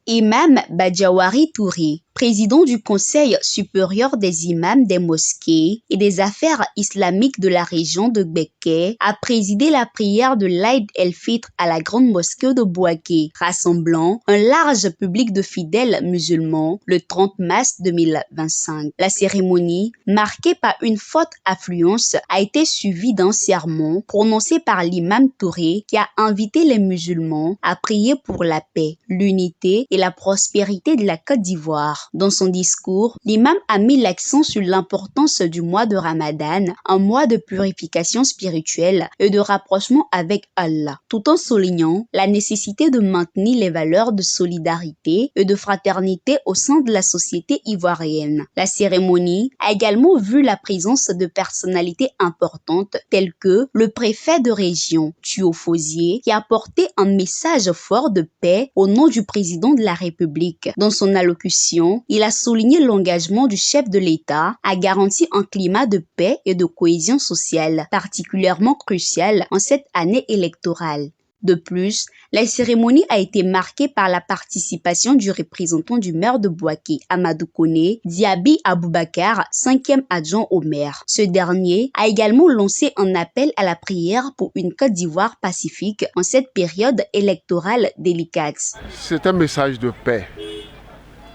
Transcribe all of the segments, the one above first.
Imam Badjawari Touré, président du Conseil supérieur des imams des mosquées et des affaires islamiques de la région de Beké, a présidé la prière de l'Aïd el-Fitr à la grande mosquée de Bouaké, rassemblant un large public de fidèles musulmans le 30 mars 2025. La cérémonie, marquée par une forte affluence, a été suivie d'un sermon prononcé par l'imam Touré qui a invité les musulmans à prier pour la paix, l'unité et la prospérité de la Côte d'Ivoire. Dans son discours, l'imam a mis l'accent sur l'importance du mois de Ramadan, un mois de purification spirituelle et de rapprochement avec Allah, tout en soulignant la nécessité de maintenir les valeurs de solidarité et de fraternité au sein de la société ivoirienne. La cérémonie a également vu la présence de personnalités importantes telles que le préfet de région, Thuo Fosier, qui a porté un message fort de paix au nom du président de la République. Dans son allocution, il a souligné l'engagement du chef de l'État à garantir un climat de paix et de cohésion sociale, particulièrement crucial en cette année électorale. De plus, la cérémonie a été marquée par la participation du représentant du maire de Bouaké, Amadou Koné, Diaby Aboubakar, 5e adjoint au maire. Ce dernier a également lancé un appel à la prière pour une Côte d'Ivoire pacifique en cette période électorale délicate. C'est un message de paix,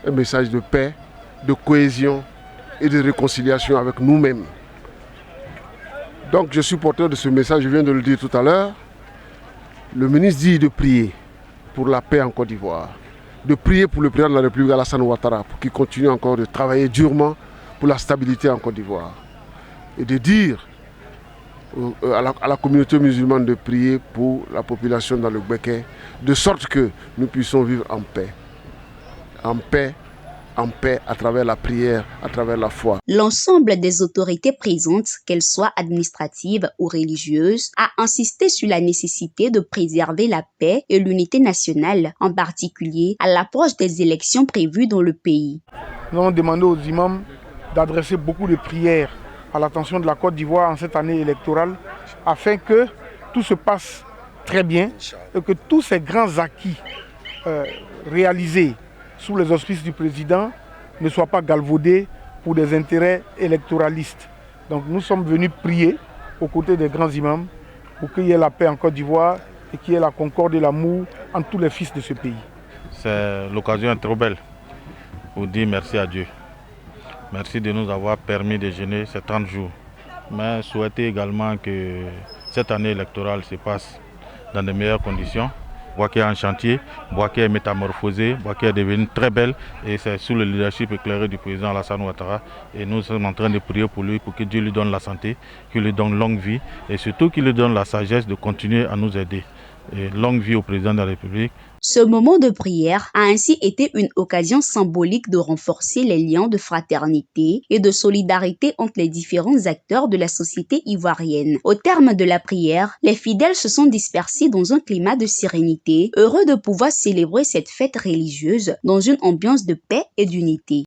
de cohésion et de réconciliation avec nous-mêmes. Donc je suis porteur de ce message, je viens de le dire tout à l'heure. Le ministre dit de prier pour la paix en Côte d'Ivoire, de prier pour le président de la République Alassane Ouattara pour qu'il continue encore de travailler durement pour la stabilité en Côte d'Ivoire et de dire à la communauté musulmane de prier pour la population dans le Beké, de sorte que nous puissions vivre en paix à travers la prière, à travers la foi. L'ensemble des autorités présentes, qu'elles soient administratives ou religieuses, a insisté sur la nécessité de préserver la paix et l'unité nationale, en particulier à l'approche des élections prévues dans le pays. Nous avons demandé aux imams d'adresser beaucoup de prières à l'attention de la Côte d'Ivoire en cette année électorale, afin que tout se passe très bien et que tous ces grands acquis réalisés sous les auspices du président ne soient pas galvaudés pour des intérêts électoralistes. Donc nous sommes venus prier aux côtés des grands imams pour qu'il y ait la paix en Côte d'Ivoire et qu'il y ait la concorde et l'amour entre tous les fils de ce pays. C'est l'occasion trop belle pour dire merci à Dieu. Merci de nous avoir permis de jeûner ces 30 jours. Mais souhaiter également que cette année électorale se passe dans de meilleures conditions. Bouaké est en chantier, Bouaké est métamorphosé, Bouaké est devenu très belle et c'est sous le leadership éclairé du président Alassane Ouattara. Et nous sommes en train de prier pour lui, pour que Dieu lui donne la santé, qu'il lui donne longue vie et surtout qu'il lui donne la sagesse de continuer à nous aider. Et longue vie au président de la République. Ce moment de prière a ainsi été une occasion symbolique de renforcer les liens de fraternité et de solidarité entre les différents acteurs de la société ivoirienne. Au terme de la prière, les fidèles se sont dispersés dans un climat de sérénité, heureux de pouvoir célébrer cette fête religieuse dans une ambiance de paix et d'unité.